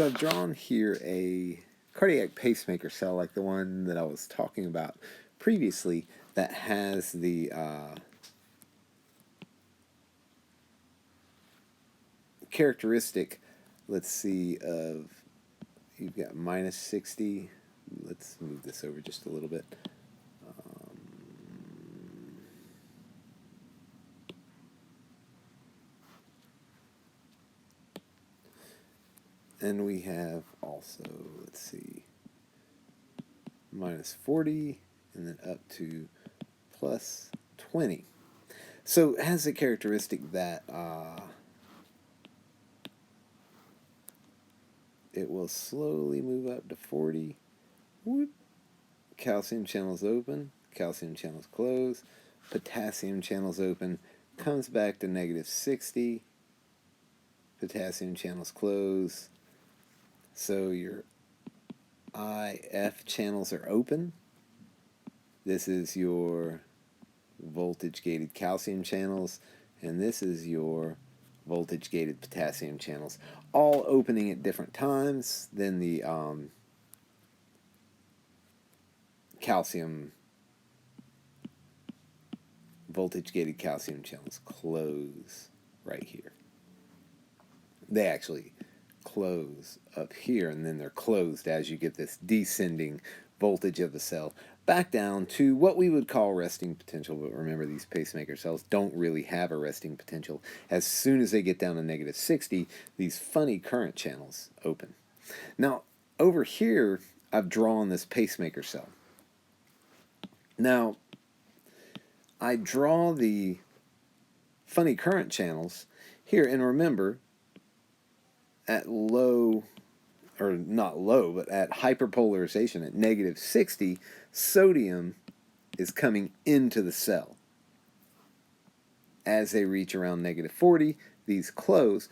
So I've drawn here a cardiac pacemaker cell like the one that I was talking about previously that has the characteristic, let's see, of you've got minus 60. Let's move this over just a little bit. And we have also, let's see, minus 40 and then up to plus 20. So it has a characteristic that it will slowly move up to 40. Whoop. Calcium channels open, calcium channels close, potassium channels open, comes back to negative 60, potassium channels close. So your IF channels are open. This is your voltage gated calcium channels, and this is your voltage gated potassium channels, all opening at different times. Then the calcium voltage gated calcium channels close right here. They actually close up here, and then they're closed as you get this descending voltage of the cell back down to what we would call resting potential. But remember, these pacemaker cells don't really have a resting potential. As soon as they get down to negative 60, these funny current channels open. Now, over here, I've drawn this pacemaker cell. Now, I draw the funny current channels here, and remember, at low, or not low, but at hyperpolarization, at negative 60, sodium is coming into the cell. As they reach around negative 40, these close,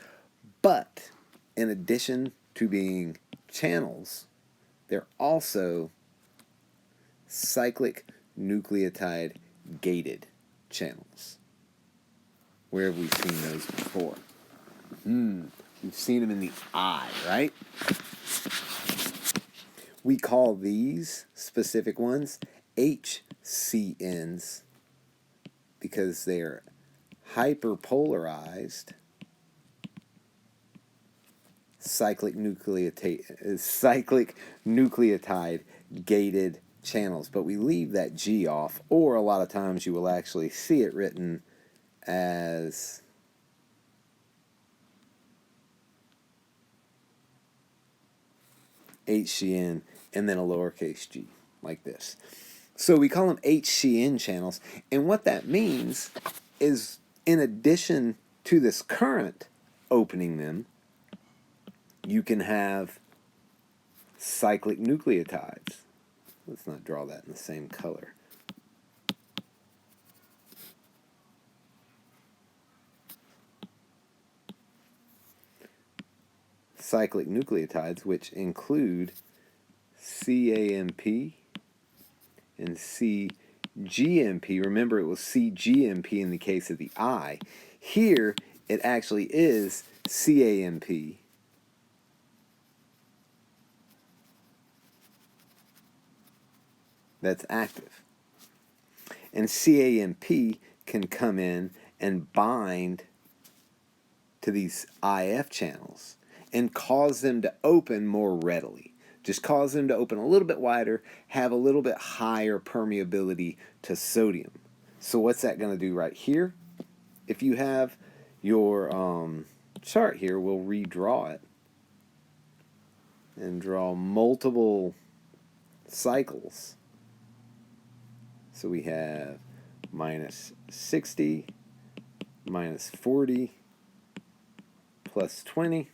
but in addition to being channels, they're also cyclic nucleotide gated channels. Where have we seen those before? We've seen them in the eye, right? We call these specific ones HCNs because they're hyperpolarized cyclic nucleotide gated channels. But we leave that G off, or a lot of times you will actually see it written as HCN and then a lowercase g, like this. So we call them HCN channels, and what that means is, in addition to this current opening them, you can have cyclic nucleotides. Let's not draw that in the same color. Cyclic nucleotides, which include CAMP and CGMP. Remember, it was CGMP in the case of the eye. Here, it actually is CAMP. That's active. And CAMP can come in and bind to these IF channels and cause them to open more readily. Just cause them to open a little bit wider, have a little bit higher permeability to sodium. So what's that going to do right here? If you have your chart here, we'll redraw it and draw multiple cycles. So we have minus 60, minus 40, plus 20.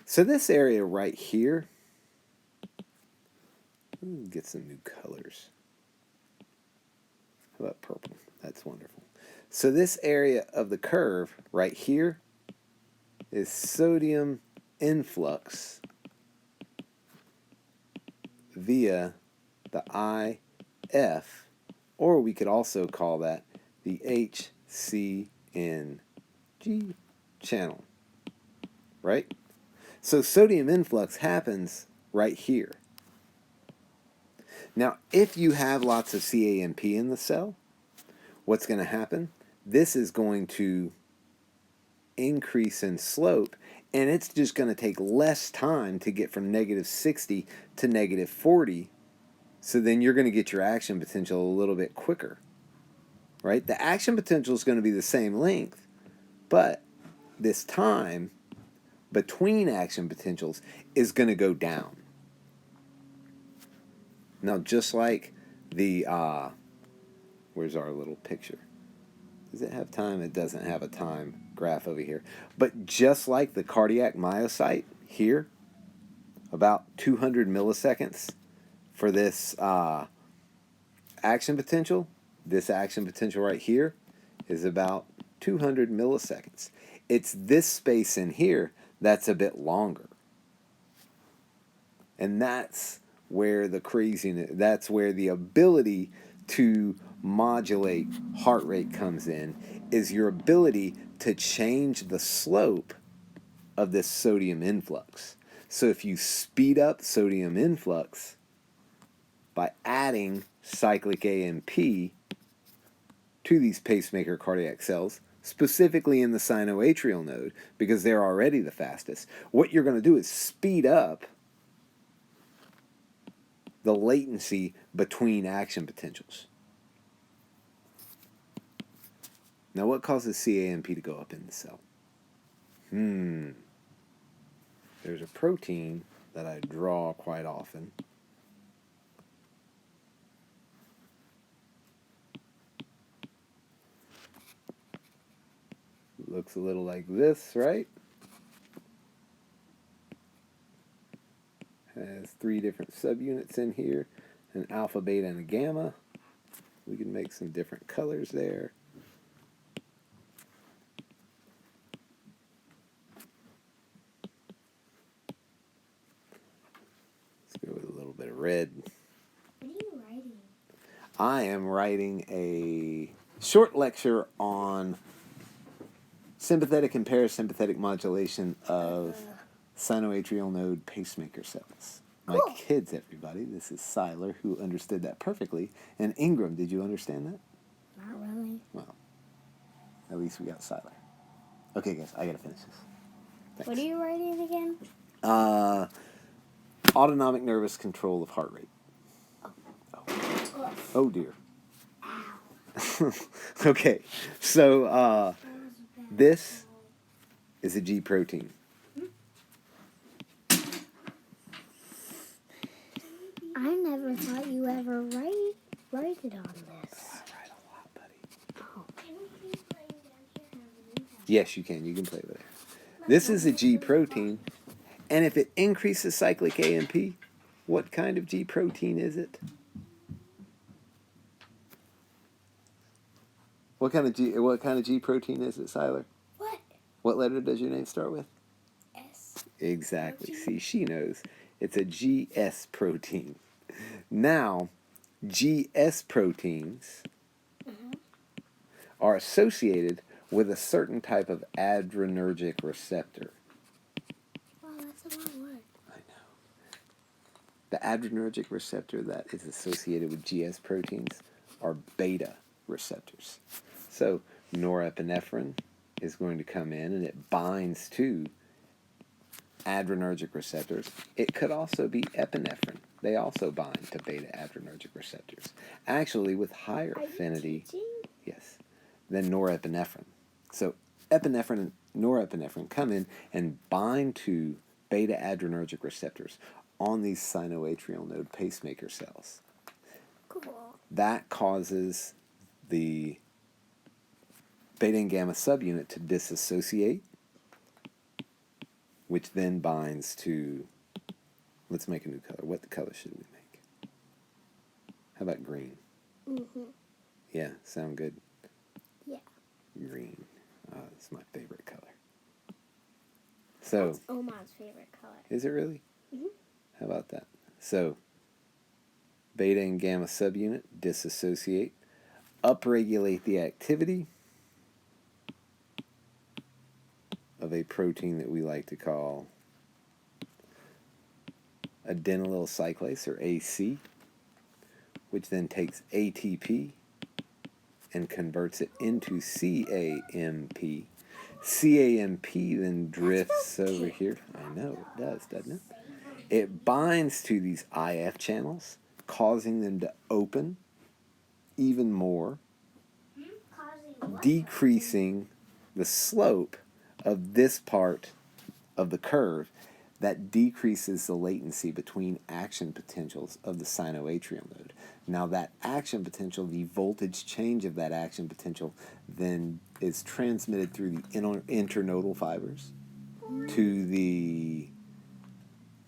So this area right here, get some new colors. How about purple? That's wonderful. So this area of the curve right here is sodium influx via the IF, or we could also call that the HCNG channel, right? So sodium influx happens right here. Now, if you have lots of CAMP in the cell, what's going to happen? This is going to increase in slope, and it's just going to take less time to get from negative 60 to negative 40. So then you're going to get your action potential a little bit quicker, right? The action potential is going to be the same length, but this time between action potentials is going to go down. Now, just like the, where's our little picture? Does it have time? It doesn't have a time graph over here. But just like the cardiac myocyte here, about 200 milliseconds for this action potential, this action potential right here is about 200 milliseconds. It's this space in here that's a bit longer. And that's where the craziness, that's where the ability to modulate heart rate comes in, is your ability to change the slope of this sodium influx. So if you speed up sodium influx by adding cyclic AMP to these pacemaker cardiac cells, specifically in the sinoatrial node, because they're already the fastest, what you're going to do is speed up the latency between action potentials. Now, what causes CAMP to go up in the cell? There's a protein that I draw quite often. Looks a little like this, right? Has 3 different subunits in here, an alpha, beta, and a gamma. We can make some different colors there. Let's go with a little bit of red. What are you writing? I am writing a short lecture on sympathetic and parasympathetic modulation of sinoatrial node pacemaker cells. My kids, everybody. This is Siler, who understood that perfectly. And Ingram, did you understand that? Not really. Well, at least we got Siler. Okay, guys, I gotta finish this. Thanks. What are you writing again? Autonomic nervous control of heart rate. Oh dear. Okay, so this is a G protein. I never thought you ever write it on this. I write a lot, buddy. Oh. Yes, you can. You can play with it. This is a G protein, and if it increases cyclic AMP, what kind of G protein is it? What kind of G protein is it, Siler? What? What letter does your name start with? S. Exactly. See, she knows. It's a GS protein. Now, GS proteins are associated with a certain type of adrenergic receptor. Wow, that's a long word. I know. The adrenergic receptor that is associated with GS proteins are beta receptors. So norepinephrine is going to come in and it binds to adrenergic receptors. It could also be epinephrine. They also bind to beta adrenergic receptors. Actually, with higher affinity, yes, than norepinephrine. So epinephrine and norepinephrine come in and bind to beta adrenergic receptors on these sinoatrial node pacemaker cells. Cool. That causes the beta and gamma subunit to dissociate, which then binds to, let's make a new color. What color should we make? How about green? Yeah, sound good? Yeah. Green. It's my favorite color. So, That's Omar's favorite color. is it really? Mhm. How about that? So, beta and gamma subunit disassociate, upregulate the activity of a protein that we like to call adenylyl cyclase, or AC, which then takes ATP and converts it into CAMP. CAMP then drifts over here. I know it does, doesn't it? It binds to these IF channels, causing them to open even more, decreasing the slope of this part of the curve that decreases the latency between action potentials of the sinoatrial node. Now that action potential, the voltage change of that action potential, then is transmitted through the internodal fibers to the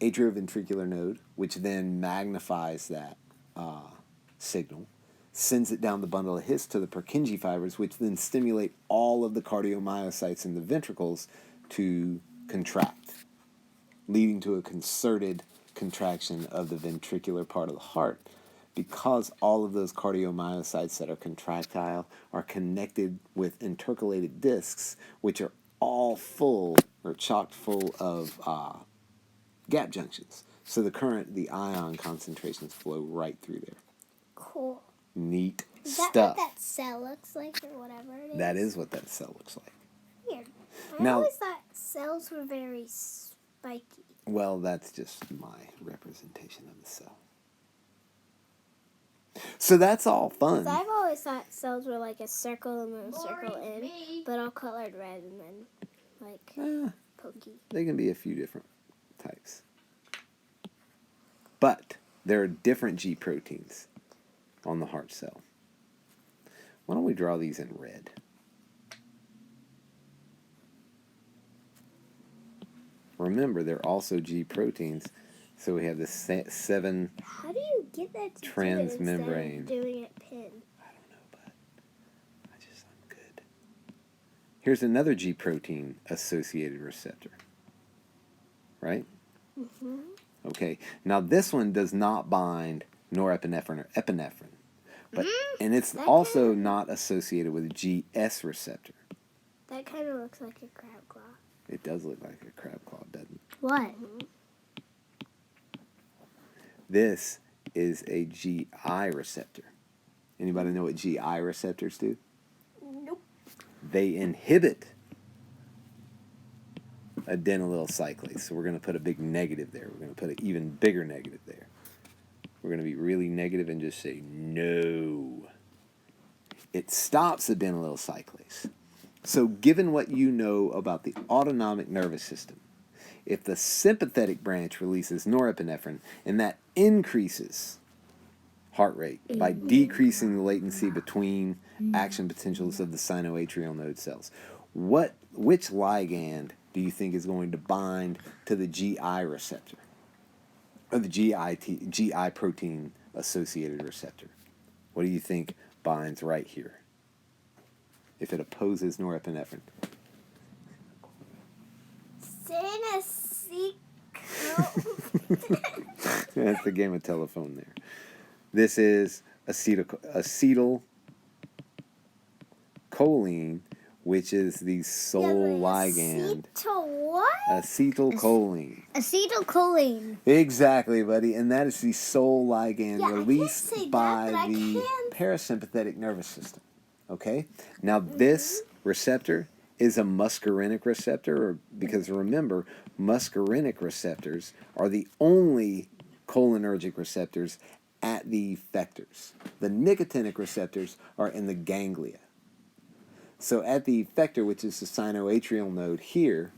atrioventricular node, which then magnifies that signal, sends it down the bundle of His to the Purkinje fibers, which then stimulate all of the cardiomyocytes in the ventricles to contract, leading to a concerted contraction of the ventricular part of the heart, because all of those cardiomyocytes that are contractile are connected with intercalated discs, which are all full or chock full of gap junctions. So the ion concentrations flow right through there. Cool. Neat Is that stuff. what that cell looks like, or whatever it is? That is what that cell looks like. Weird. I Now- always thought cells were very spiky. Well, that's just my representation of the cell. So that's all fun. 'Cause I've always thought cells were like a circle and then a circle in, but all colored red and then like pokey. They can be a few different types. But there are different G proteins on the heart cell. Why don't we draw these in red? Remember, they're also G proteins, so we have the 7. How do you get that to Transmembrane. instead of doing it pin? I don't know, but I'm good. Here's another G protein associated receptor. Right? Mm-hmm. Okay. Now this one does not bind norepinephrine or epinephrine, but and it's also not associated with a GS receptor. That kind of looks like a crab claw. It does look like a crab claw, doesn't it? What? This is a GI receptor. Anybody know what GI receptors do? Nope. They inhibit adenylyl cyclase. So we're going to put a big negative there. We're going to put an even bigger negative there. We're going to be really negative and just say no. It stops adenylyl cyclase. So given what you know about the autonomic nervous system, if the sympathetic branch releases norepinephrine, and that increases heart rate by decreasing the latency between action potentials of the sinoatrial node cells, which ligand do you think is going to bind to the GI receptor, or the GI protein associated receptor? What do you think binds right here if it opposes norepinephrine? That's the game of telephone there. This is acetylcholine, which is the sole ligand. What? Acetylcholine. Acetylcholine. Exactly, buddy. And that is the sole ligand released I can't say by that, but the I can. parasympathetic nervous system. Okay? Now, this receptor is a muscarinic receptor, because remember, muscarinic receptors are the only cholinergic receptors at the effectors. The nicotinic receptors are in the ganglia. So at the effector, which is the sinoatrial node here,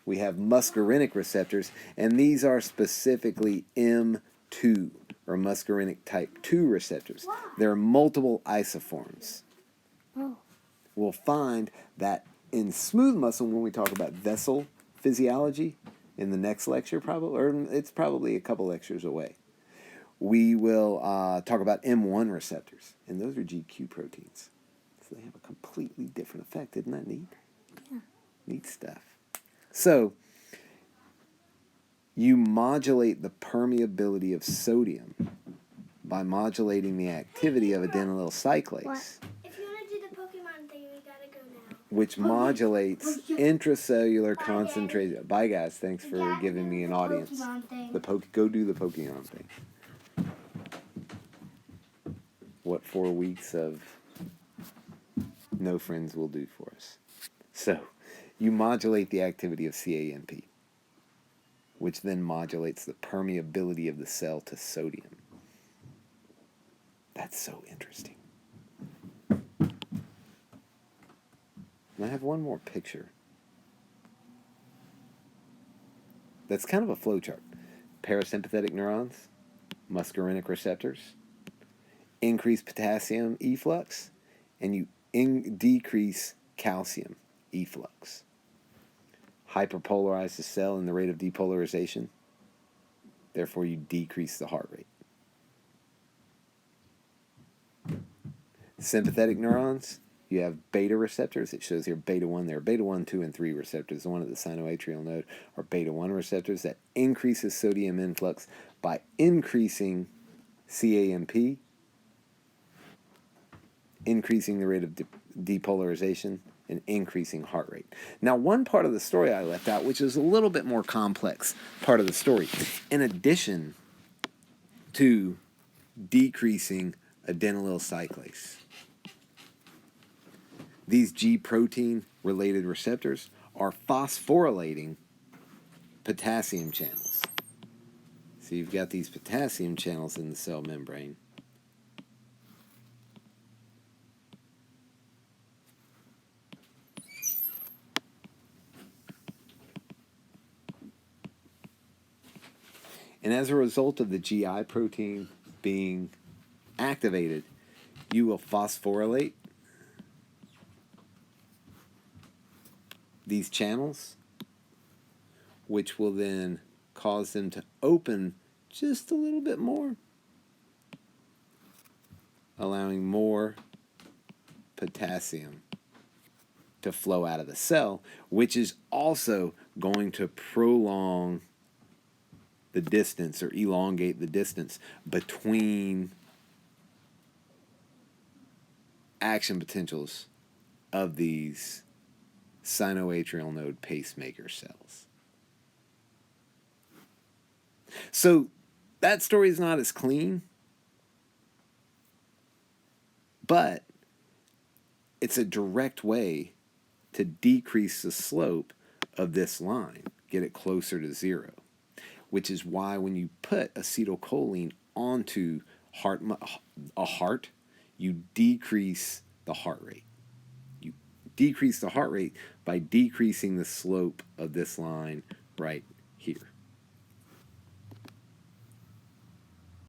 we have muscarinic receptors, and these are specifically M2, or muscarinic type 2 receptors. There are multiple isoforms. Oh. We'll find that in smooth muscle, when we talk about vessel physiology in the next lecture, probably, or it's probably a couple lectures away, we will talk about M1 receptors, and those are GQ proteins. So they have a completely different effect. Isn't that neat? Yeah. Neat stuff. So you modulate the permeability of sodium by modulating the activity of adenylyl cyclase. What? If you want to do the Pokemon thing, we gotta go now. Which modulates intracellular concentration. Bye, guys. Thanks for giving me an audience. Go do the Pokemon thing. What 4 weeks of no friends will do for us. So, you modulate the activity of CAMP, which then modulates the permeability of the cell to sodium. That's so interesting. And I have one more picture. That's kind of a flowchart. Parasympathetic neurons, muscarinic receptors, increase potassium efflux, and you decrease calcium efflux. Hyperpolarize the cell in the rate of depolarization. Therefore, you decrease the heart rate. Sympathetic neurons, you have beta receptors. It shows here beta 1. There are beta 1, 2, and 3 receptors. The one at the sinoatrial node are beta 1 receptors that increases sodium influx by increasing CAMP, increasing the rate of depolarization, and increasing heart rate. Now, one part of the story I left out, which is a little bit more complex part of the story, in addition to decreasing adenylyl cyclase, these G protein related receptors are phosphorylating potassium channels. So you've got these potassium channels in the cell membrane. And as a result of the GI protein being activated, you will phosphorylate these channels, which will then cause them to open just a little bit more, allowing more potassium to flow out of the cell, which is also going to prolong the distance or elongate the distance between action potentials of these sinoatrial node pacemaker cells. So that story is not as clean, but it's a direct way to decrease the slope of this line, get it closer to zero, which is why when you put acetylcholine onto a heart, you decrease the heart rate. You decrease the heart rate by decreasing the slope of this line right here.